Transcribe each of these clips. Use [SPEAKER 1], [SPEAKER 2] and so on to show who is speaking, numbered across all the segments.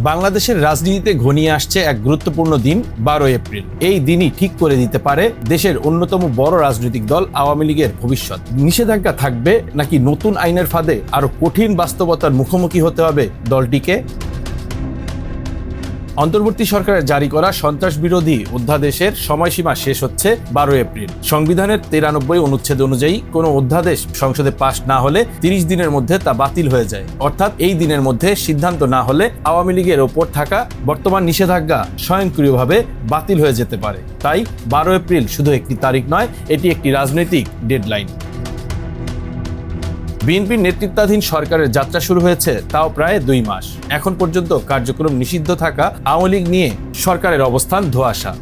[SPEAKER 1] বাংলাদেশের রাজনীতিতে ঘনিয়ে আসছে এক গুরুত্বপূর্ণ দিন 12 এপ্রিল। এই দিনই ঠিক করে দিতে পারে দেশের অন্যতম বড় রাজনৈতিক দল আওয়ামী লীগের ভবিষ্যৎ। নিষেধাজ্ঞা থাকবে নাকি নতুন আইনের ফাঁদে আরো কঠিন বাস্তবতার মুখোমুখি হতে হবে দলটিকে? অন্তর্বর্তী সরকারের জারি করা সন্ত্রাস বিরোধী অধ্যাদেশের সময়সীমা শেষ হচ্ছে 12 এপ্রিল। সংবিধানের 93 অনুচ্ছেদ অনুযায়ী কোনো অধ্যাদেশ সংসদে পাশ না হলে 30 দিনের মধ্যে তা বাতিল হয়ে যায়। অর্থাৎ এই দিনের মধ্যে সিদ্ধান্ত না হলে আওয়ামী লীগের ওপর থাকা বর্তমান নিষেধাজ্ঞা স্বয়ংক্রিয়ভাবে বাতিল হয়ে যেতে পারে। তাই 12 এপ্রিল শুধু একটি তারিখ নয়, এটি একটি রাজনৈতিক ডেডলাইন। বিএনপির নেতৃত্বাধীন সরকারের যাত্রা শুরু হয়েছে তাও প্রায় 2 মাস। এখন পর্যন্ত কার্যক্রম নিষিদ্ধ থাকা আওয়ামী লীগ নিয়ে সরকারের অবস্থান ধোঁয়াশা।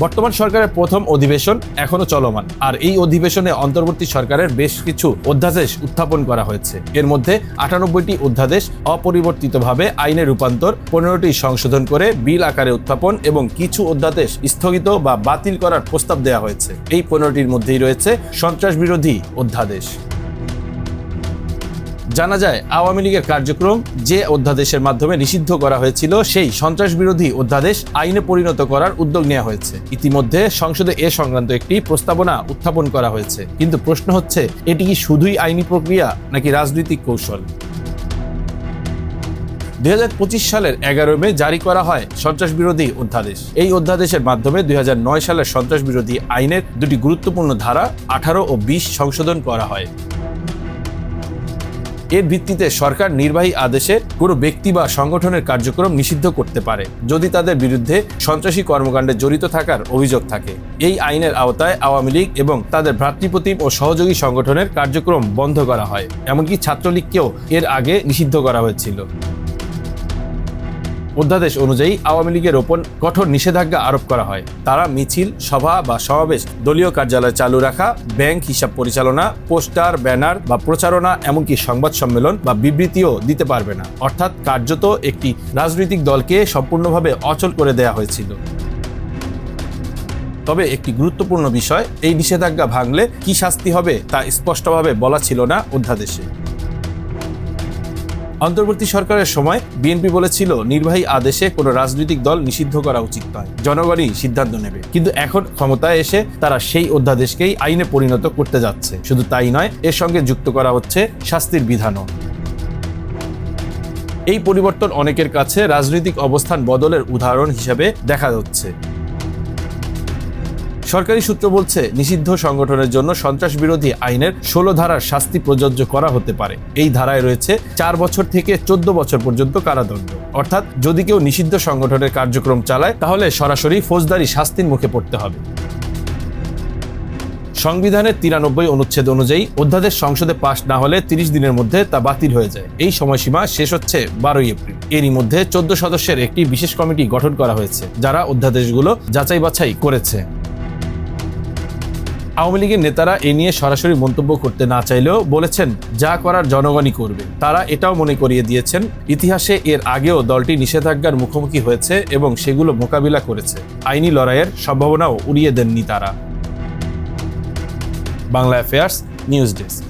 [SPEAKER 1] বর্তমান সরকারের প্রথম অধিবেশন এখনো চলমান, আর এই অধিবেশনে অন্তর্বর্তী সরকারের বেশ কিছু অধ্যাদেশ উত্থাপন করা হয়েছে। এর মধ্যে 98টি অধ্যাদেশ অপরিবর্তিতভাবে আইনে রূপান্তর, 15টি সংশোধন করে বিল আকারে উত্থাপন এবং কিছু অধ্যাদেশ স্থগিত বা বাতিল করার প্রস্তাব দেওয়া হয়েছে। এই 15টির মধ্যেই রয়েছে সন্ত্রাস বিরোধী অধ্যাদেশ। জানা যায়, আওয়ামী লীগের কার্যক্রম যে অধ্যাদেশের মাধ্যমে নিষিদ্ধ করা হয়েছিল সেই সন্ত্রাস বিরোধী অধ্যাদেশ আইনে পরিণত করার উদ্যোগ নেওয়া হয়েছে। ইতিমধ্যে সংসদে এ সংক্রান্ত একটি প্রস্তাবনা উত্থাপন করা হয়েছে। কিন্তু প্রশ্ন হচ্ছে, এটি কি শুধুই আইনি প্রক্রিয়া নাকি রাজনৈতিক কৌশল? 2025 সালের 11 মে জারি করা হয় সন্ত্রাস বিরোধী অধ্যাদেশ। এই অধ্যাদেশের মাধ্যমে 2009 সালের সন্ত্রাস বিরোধী আইনের দুটি গুরুত্বপূর্ণ ধারা 18 ও 20 সংশোধন করা হয়। এর ভিত্তিতে সরকার নির্বাহী আদেশে কোনো ব্যক্তি বা সংগঠনের কার্যক্রম নিষিদ্ধ করতে পারে যদি তাদের বিরুদ্ধে সন্ত্রাসী কর্মকাণ্ডে জড়িত থাকার অভিযোগ থাকে। এই আইনের আওতায় আওয়ামী লীগ এবং তাদের ভ্রাতৃপ্রতিম ও সহযোগী সংগঠনের কার্যক্রম বন্ধ করা হয়। এমনকি ছাত্রলীগকেও এর আগে নিষিদ্ধ করা হয়েছিল। অধ্যাদেশ অনুযায়ী আওয়ামী লীগের ওপর কঠোর নিষেধাজ্ঞা আরোপ করা হয়। তারা মিছিল, সভা বা সমাবেশ, দলীয় কার্যালয় চালু রাখা, ব্যাংক হিসাব পরিচালনা, পোস্টার, ব্যানার বা প্রচারণা, এমনকি সংবাদ সম্মেলন বা বিবৃতিও দিতে পারবে না। অর্থাৎ কার্যত একটি রাজনৈতিক দলকে সম্পূর্ণভাবে অচল করে দেয়া হয়েছিল। তবে একটি গুরুত্বপূর্ণ বিষয়, এই নিষেধাজ্ঞা ভাঙলে কি শাস্তি হবে তা স্পষ্টভাবে বলা ছিল না অধ্যাদেশে। অন্তর্বর্তী সরকারের সময় বিএনপি বলেছিল নির্বাহী আদেশে কোনো রাজনৈতিক দল নিষিদ্ধ করা উচিত নয়, জনগণই সিদ্ধান্ত নেবে। কিন্তু এখন ক্ষমতায় এসে তারা সেই অধ্যাদেশকেই আইনে পরিণত করতে যাচ্ছে। শুধু তাই নয়, এর সঙ্গে যুক্ত করা হচ্ছে শাস্তির বিধানও। এই পরিবর্তন অনেকের কাছে রাজনৈতিক অবস্থান বদলের উদাহরণ হিসেবে দেখা যাচ্ছে। সরকারি সূত্র বলছে, নিষিদ্ধ সংগঠনের জন্য সন্ত্রাস বিরোধী আইনের 16 ধারার শাস্তি প্রযোজ্য করা হতে পারে। এই ধারায় রয়েছে 4 বছর থেকে 14 বছর পর্যন্ত কারাদণ্ড। অর্থাৎ যদি কেউ নিষিদ্ধ সংগঠনের কার্যক্রম চালায় তাহলে সরাসরি ফৌজদারি শাস্তির মুখে পড়তে হবে। সংবিধানের 93 অনুচ্ছেদ অনুযায়ী অধ্যাদেশ সংসদে পাশ না হলে 30 দিনের মধ্যে তা বাতিল হয়ে যায়। এই সময়সীমা শেষ হচ্ছে 12 এপ্রিল। এরই মধ্যে 14 সদস্যের একটি বিশেষ কমিটি গঠন করা হয়েছে, যারা অধ্যাদেশগুলো যাচাই বাছাই করেছে। আওয়ামী লীগের নেতারা এ নিয়ে সরাসরি মন্তব্য করতে না চাইলেও বলেছেন, যা করার জনগণই করবে। তারা এটাও মনে করিয়ে দিয়েছেন, ইতিহাসে এর আগেও দলটি নিষেধাজ্ঞার মুখোমুখি হয়েছে এবং সেগুলো মোকাবিলা করেছে। আইনি লড়াইয়ের সম্ভাবনাও উড়িয়ে দেননি তারা। Bangla affairs news desk.